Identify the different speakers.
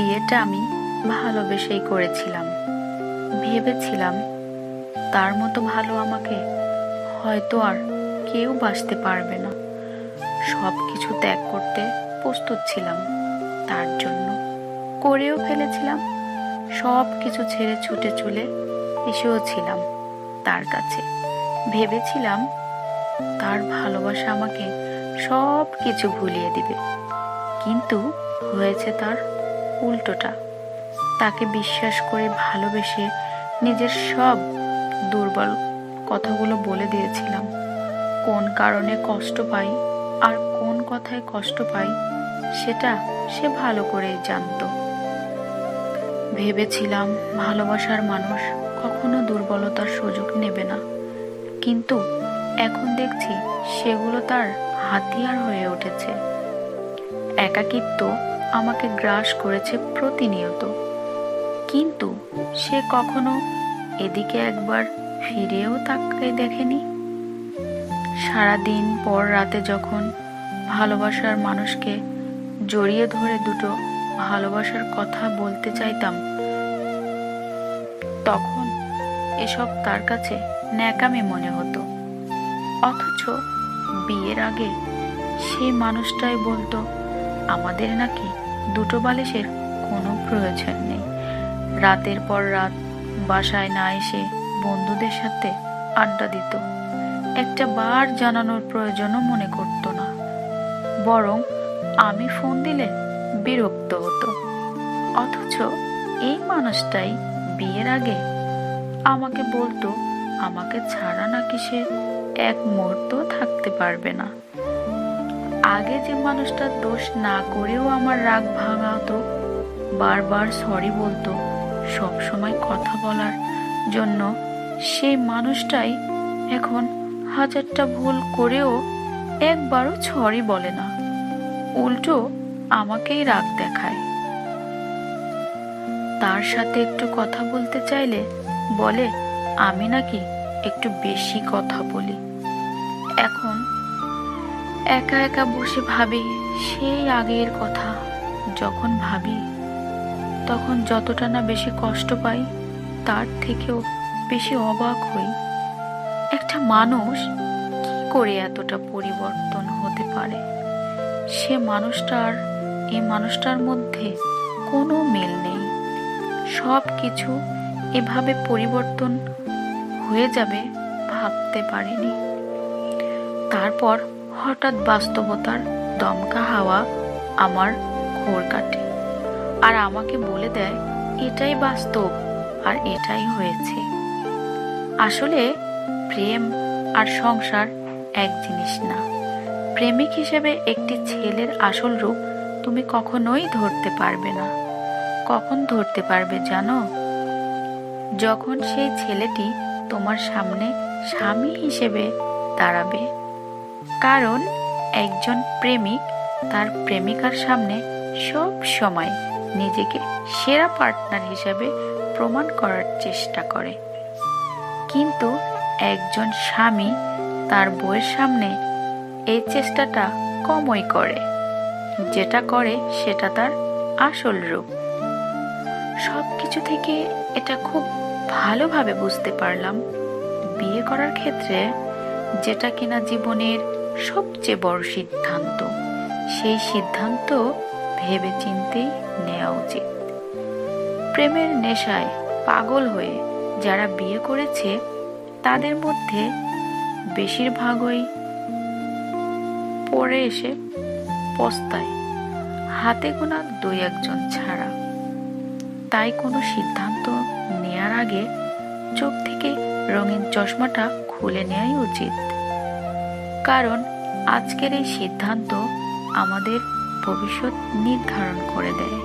Speaker 1: বিয়েটা আমি ভালোবেসেই করেছিলাম। ভেবেছিলাম তার মতো ভালো আমাকে হয়তো আর কেউ বাসতে পারবে না। সব কিছু ত্যাগ করতে প্রস্তুত ছিলাম তার জন্য, করেও ফেলেছিলাম। সব কিছু ছেড়ে ছুটে চলে এসেও ছিলাম তার কাছে। ভেবেছিলাম তার ভালোবাসা আমাকে সব কিছু ভুলিয়ে দিবে, কিন্তু হয়েছে তার উল্টোটা। তাকে বিশ্বাস করে ভালোবেসে নিজের সব দুর্বল কথাগুলো বলে দিয়েছিলাম। কোন কারণে কষ্ট পাই আর কোন কথায় কষ্ট পাই সেটা সে ভালো করেই জানতো। ভেবেছিলাম ভালোবাসার মানুষ কখনো দুর্বলতার সুযোগ নেবে না, কিন্তু এখন দেখছি সেগুলো তার হাতিয়ার হয়ে উঠেছে। একাকিত্ব আমাকে গ্রাস করেছে প্রতিনিয়ত, কিন্তু সে কখনো এদিকে একবার ফিরেও তাকে দেখেনি। সারাদিন পর রাতে যখন ভালোবাসার মানুষকে জড়িয়ে ধরে দুটো ভালোবাসার কথা বলতে চাইতাম, তখন এসব তার কাছে ন্যাকামি মনে হতো। অথচ বিয়ের আগে সেই মানুষটাই বলতো আমাদের নাকি দুটো বালিশের কোনো প্রয়োজন নেই। রাতের পর রাত বাসায় না এসে বন্ধুদের সাথে আড্ডা দিত। একটা বার জানানোর প্রয়োজনও মনে করতো না, বরং আমি ফোন দিলে বিরক্ত হতো। অথচ এই মানুষটাই বিয়ের আগে আমাকে বলতো আমাকে ছাড়া নাকি সে এক মুহূর্ত থাকতে পারবে না। আগে যে মানুষটার দোষ না করেও আমার রাগ ভাঙাতো, বারবার সরি বলতো, সব সময় কথা বলার জন্য, সেই মানুষটাই এখন হাজারটা ভুল করেও একবারও সরি বলে না, উল্টো আমাকেই রাগ দেখায়। তার সাথে একটু কথা বলতে চাইলে বলে আমি নাকি একটু বেশি কথা বলি। এখন একা একা বসে ভাবি সেই আগের কথা। যখন ভাবি তখন যতটা না বেশি কষ্ট পাই, তার থেকেও বেশি অবাক হই। একটা মানুষ কি করে এতটা পরিবর্তন হতে পারে? সে মানুষটার এই মানুষটার মধ্যে কোনো মিল নেই। সব কিছু এভাবে পরিবর্তন হয়ে যাবে ভাবতে পারিনি। তারপর হঠাৎ বাস্তবতার দমকা হাওয়া আমার ঘোর কাটে আর আমাকে বলে দেয় এটাই বাস্তব আর এটাই হয়েছে। আসলে প্রেম আর সংসার এক জিনিস না। প্রেমিক হিসেবে একটি ছেলের আসল রূপ তুমি কখনোই ধরতে পারবে না। কখন ধরতে পারবে জানো? যখন সেই ছেলেটি তোমার সামনে স্বামী হিসেবে দাঁড়াবে। কারণ একজন প্রেমিক তার প্রেমিকার সামনে সব সময় নিজেকে সেরা পার্টনার হিসেবে প্রমাণ করার চেষ্টা করে, কিন্তু একজন স্বামী তার বউয়ের সামনে এই চেষ্টাটা কমই করে। যেটা করে সেটা তার আসল রূপ। সবকিছু থেকে এটা খুব ভালোভাবে বুঝতে পারলাম বিয়ে করার ক্ষেত্রে, যেটা কিনা জীবনের সবচেয়ে বড় সিদ্ধান্ত, সেই সিদ্ধান্ত ভেবে চিন্তেই নেওয়া উচিত। প্রেমের নেশায় পাগল হয়ে যারা বিয়ে করেছে তাদের মধ্যে বেশিরভাগই পরে এসে পস্তায়, হাতে গোনা 2-1 জন ছাড়া। তাই কোনো সিদ্ধান্ত নেয়ার আগে চোখ থেকে রঙিন চশমাটা খুলে নেওয়াই উচিত। কারণ আজকের এই সিদ্ধান্ত আমাদের ভবিষ্যৎ নির্ধারণ করে দেয়।